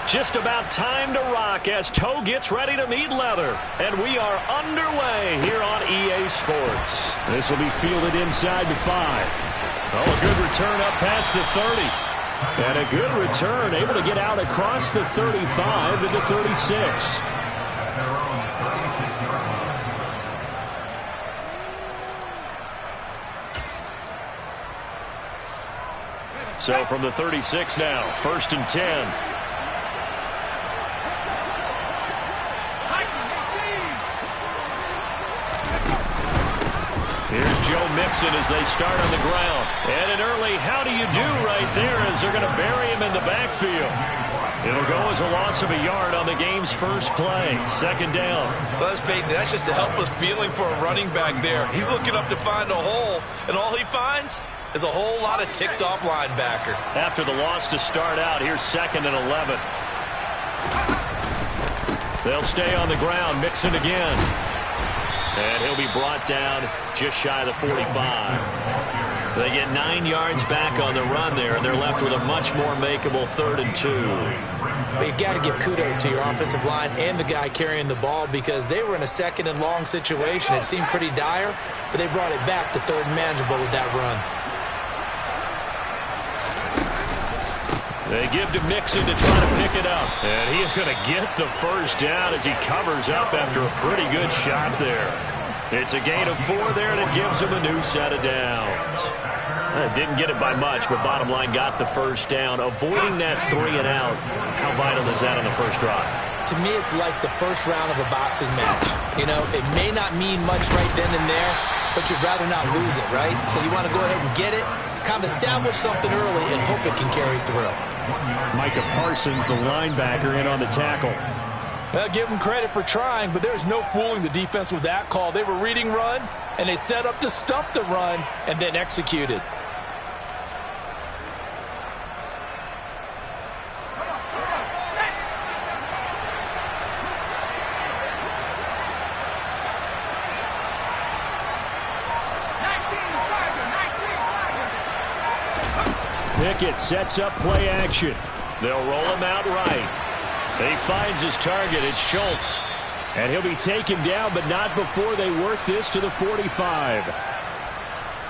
Just about time to rock as toe gets ready to meet leather. And we are underway here on EA Sports. This will be fielded inside the 5. Oh, a good return up past the 30. And a good return, able to get out across the 35 to the 36. So from the 36 now, 1st and 10. Here's Joe Mixon as they start on the ground. And an early how do you do right there as they're going to bury him in the backfield. It'll go as a loss of a yard on the game's first play. 2nd down. Well, let's face it, that's just a helpless feeling for a running back there. He's looking up to find a hole, and all he finds is a whole lot of ticked-off linebacker. After the loss to start out, here's 2nd and 11. They'll stay on the ground. Mixon again. And he'll be brought down just shy of the 45. They get 9 yards back on the run there, and they're left with a much more makeable 3rd and 2. But you got to give kudos to your offensive line and the guy carrying the ball because they were in a 2nd and long situation. It seemed pretty dire, but they brought it back to 3rd and manageable with that run. They give to Mixon to try to pick it up. And he is going to get the 1st down as he covers up after a pretty good shot there. It's a gain of 4 there, and it gives him a new set of downs. Didn't get it by much, but bottom line got the 1st down. Avoiding that 3 and out, how vital is that on the first drive? To me, it's like the first round of a boxing match. You know, it may not mean much right then and there, but you'd rather not lose it, right? So you want to go ahead and get it, kind of establish something early, and hope it can carry through. Micah Parsons, the linebacker, in on the tackle. Well, give them credit for trying, but there's no fooling the defense with that call. They were reading run, and they set up to stop the run and then executed. Pickett sets up play action. They'll roll him out right. He finds his target. It's Schultz. And he'll be taken down, but not before they work this to the 45.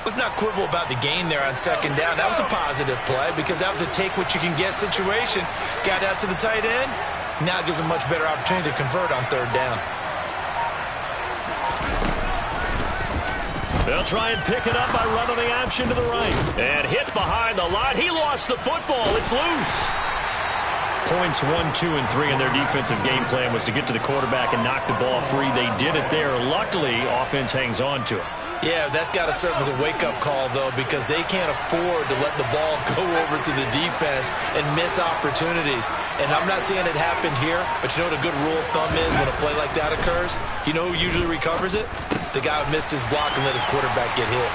Let's not quibble about the gain there on 2nd down. That was a positive play because that was a take-what-you-can-get situation. Got out to the tight end. Now it gives them a much better opportunity to convert on 3rd down. They'll try and pick it up by running the option to the right. And hit behind the line. He lost the football. It's loose. Points 1, 2, and 3 in their defensive game plan was to get to the quarterback and knock the ball free. They did it there. Luckily, offense hangs on to it. Yeah, that's got to serve as a wake-up call, though, because they can't afford to let the ball go over to the defense and miss opportunities. And I'm not seeing it happen here, but you know what a good rule of thumb is when a play like that occurs? You know who usually recovers it? The guy who missed his block and let his quarterback get hit.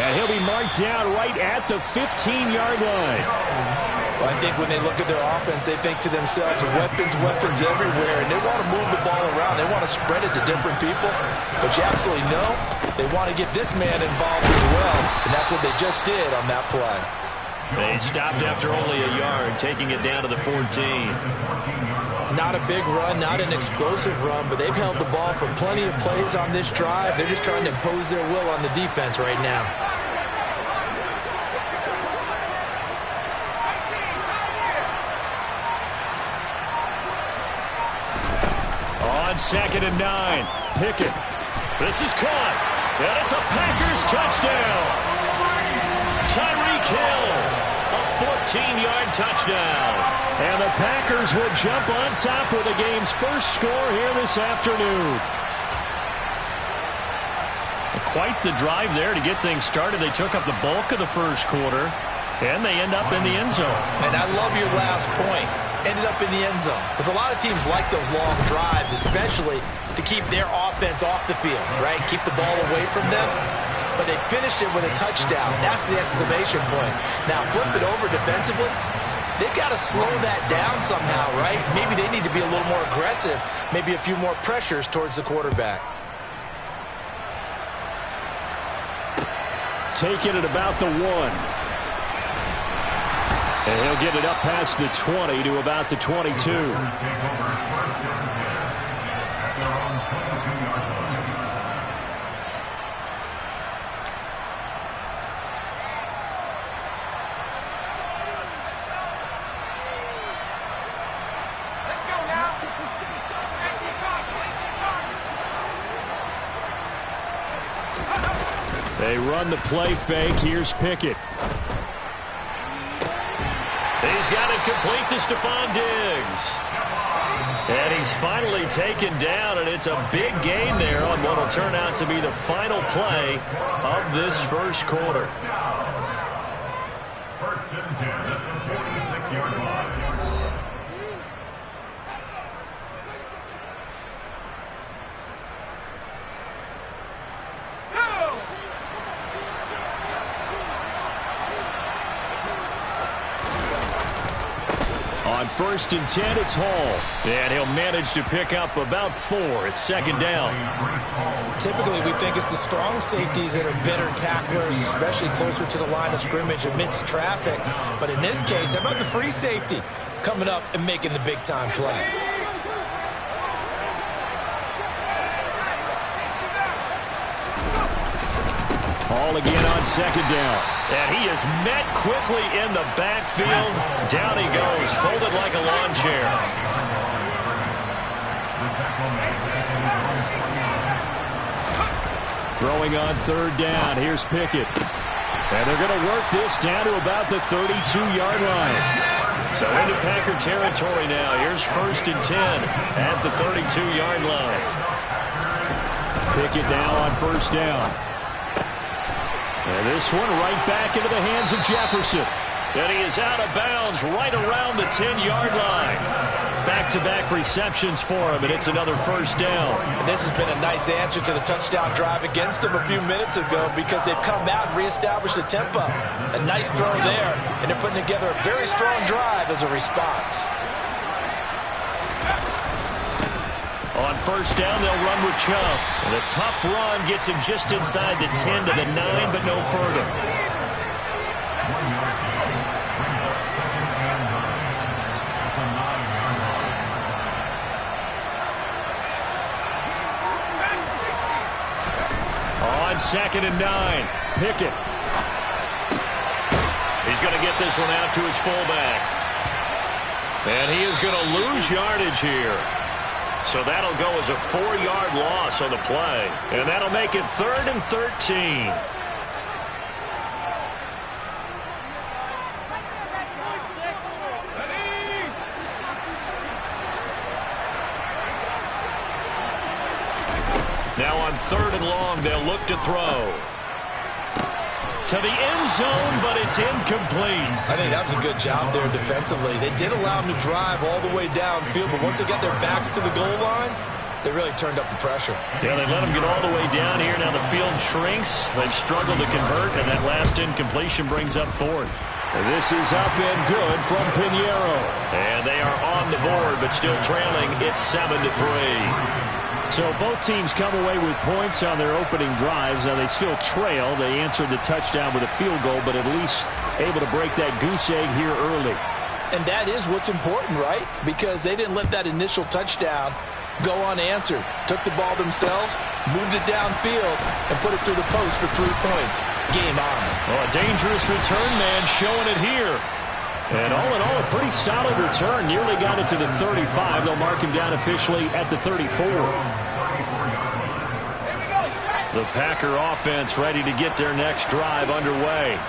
And he'll be marked down right at the 15-yard line. Well, I think when they look at their offense, they think to themselves, weapons everywhere, and they want to move the ball around. They want to spread it to different people. But you absolutely know they want to get this man involved as well, and that's what they just did on that play. They stopped after only a yard, taking it down to the 14. Not a big run, not an explosive run, but they've held the ball for plenty of plays on this drive. They're just trying to impose their will on the defense right now. On 2nd and 9, Pickett. This is caught, and it's a Packers touchdown. Tyreek Hill, a 14-yard touchdown. And the Packers will jump on top with the game's first score here this afternoon. Quite the drive there to get things started. They took up the bulk of the first quarter, and they end up in the end zone. And I love your last point. Ended up in the end zone. Because a lot of teams like those long drives, especially to keep their offense off the field, right? Keep the ball away from them. But they finished it with a touchdown. That's the exclamation point. Now, flip it over defensively. They've got to slow that down somehow, right? Maybe they need to be a little more aggressive. Maybe a few more pressures towards the quarterback. Take it at about the 1. And he'll get it up past the 20 to about the 22. They run the play fake. Here's Pickett. He's got it complete to Stephon Diggs. And he's finally taken down, and it's a big gain there on what will turn out to be the final play of this first quarter. First and 10 at the 46-yard line. On first and 10, it's Hall. And he'll manage to pick up about 4. It's second down. Typically, we think it's the strong safeties that are better tacklers, especially closer to the line of scrimmage amidst traffic. But in this case, how about the free safety coming up and making the big-time play? Hall again on second down. And he is met quickly in the backfield. Down he goes, folded like a lawn chair. Throwing on third down. Here's Pickett. And they're going to work this down to about the 32-yard line. So into Packer territory now. Here's first and 10 at the 32-yard line. Pickett now on first down. And this one right back into the hands of Jefferson. And he is out of bounds right around the 10-yard line. Back-to-back receptions for him, and it's another first down. And this has been a nice answer to the touchdown drive against him a few minutes ago because they've come out and reestablished the tempo. A nice throw there, and they're putting together a very strong drive as a response. On first down, they'll run with Chubb. And a tough run gets him just inside the 10 to the 9, but no further. On second and 9, Pickett. He's going to get this one out to his fullback. And he is going to lose yardage here. So that'll go as a 4-yard loss on the play. And that'll make it 3rd and 13. Now on 3rd and long, they'll look to throw. To the end zone, but it's incomplete. I think that was a good job there defensively. They did allow him to drive all the way downfield, but once they got their backs to the goal line, they really turned up the pressure. Yeah, they let him get all the way down here. Now the field shrinks. They've struggled to convert, and that last incompletion brings up 4th. This is up and good from Pinheiro. And they are on the board, but still trailing. It's 7-3. So both teams come away with points on their opening drives. Now they still trail. They answered the touchdown with a field goal, but at least able to break that goose egg here early. And that is what's important, right? Because they didn't let that initial touchdown go unanswered. Took the ball themselves, moved it downfield, and put it through the post for 3 points. Game on. Well, a dangerous return man showing it here. And all in all, a pretty solid return. Nearly got it to the 35. They'll mark him down officially at the 34. The Packer offense ready to get their next drive underway.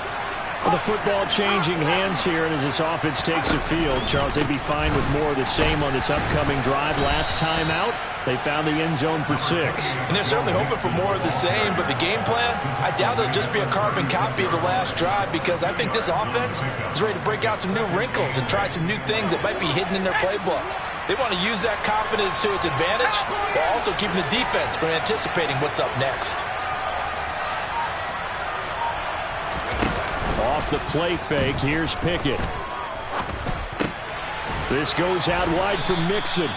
Well, the football changing hands here, and as this offense takes the field, Charles, they'd be fine with more of the same on this upcoming drive. Last time out, they found the end zone for 6. And they're certainly hoping for more of the same, but the game plan, I doubt it'll just be a carbon copy of the last drive because I think this offense is ready to break out some new wrinkles and try some new things that might be hidden in their playbook. They want to use that confidence to its advantage while also keeping the defense from anticipating what's up next. Off the play fake, here's Pickett. This goes out wide for Mixon.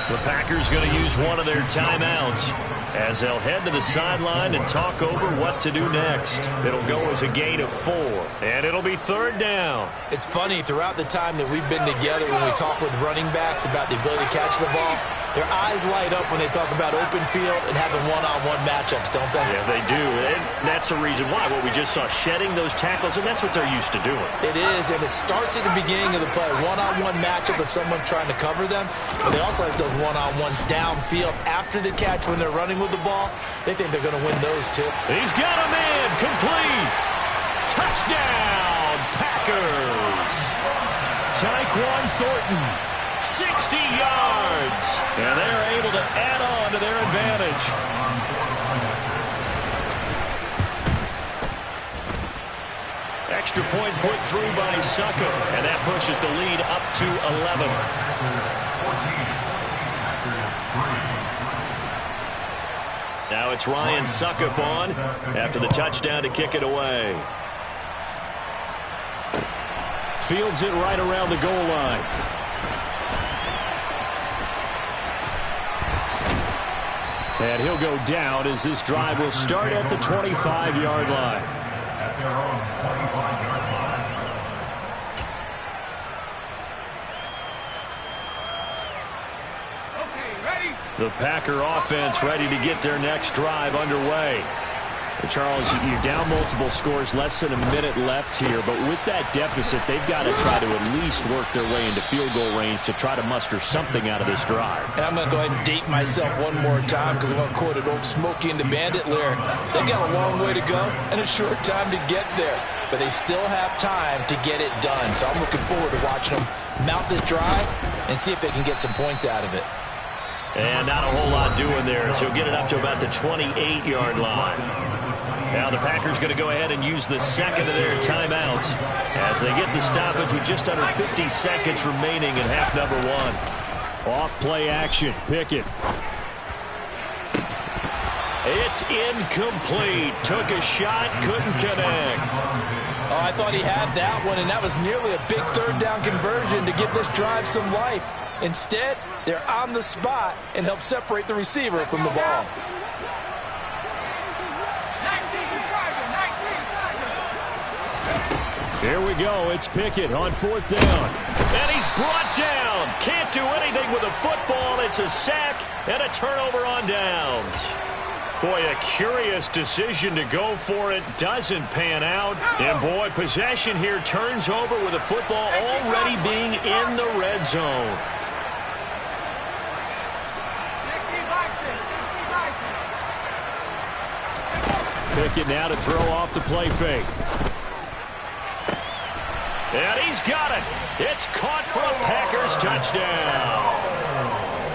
The Packers going to use one of their timeouts. as they'll head to the sideline and talk over what to do next. It'll go as a gain of 4, and it'll be 3rd down. It's funny, throughout the time that we've been together, when we talk with running backs about the ability to catch the ball, their eyes light up when they talk about open field and having one-on-one matchups, don't they? Yeah, they do, and that's the reason why. What we just saw, shedding those tackles, and that's what they're used to doing. It is, and it starts at the beginning of the play, one-on-one matchup with someone trying to cover them, but they also like those one-on-ones downfield after the catch when they're running with the ball. They think they're going to win those too. He's got a man, complete. Touchdown, Packers. Tyquan Thornton, 60 yards, and they're able to add on to their advantage. Extra point put through by Succop, and that pushes the lead up to 11. Now it's Ryan Succop on after the touchdown to kick it away. Fields it right around the goal line. And he'll go down as this drive will start at the 25-yard line. At their own 25-yard line. Okay, ready? The Packer offense ready to get their next drive underway. Charles, you're down multiple scores, less than a minute left here, but with that deficit, they've got to try to at least work their way into field goal range to try to muster something out of this drive. And I'm going to go ahead and date myself one more time because I'm going to quote an old Smokey and the Bandit lyric. They've got a long way to go and a short time to get there, but they still have time to get it done. So I'm looking forward to watching them mount this drive and see if they can get some points out of it. And not a whole lot doing there, so he'll get it up to about the 28-yard line. Now the Packers going to go ahead and use the second of their timeouts as they get the stoppage with just under 50 seconds remaining in half number 1. Off-play action, Pickett. It's incomplete. Took a shot, couldn't connect. Oh, I thought he had that one, and that was nearly a big third down conversion to give this drive some life. Instead, they're on the spot and help separate the receiver from the ball. Here we go. It's Pickett on 4th down. And he's brought down. Can't do anything with a football. It's a sack and a turnover on downs. Boy, a curious decision to go for it. Doesn't pan out. And, boy, possession here turns over with the football already being in the red zone. 60 by 6, 60 by 6. Pickett now to throw off the play fake. And he's got it. It's caught for a Packers touchdown.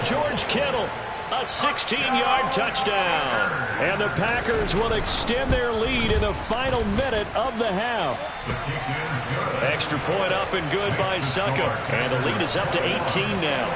George Kittle, a 16-yard touchdown. And the Packers will extend their lead in the final minute of the half. Extra point up and good by Succop. And the lead is up to 18 now.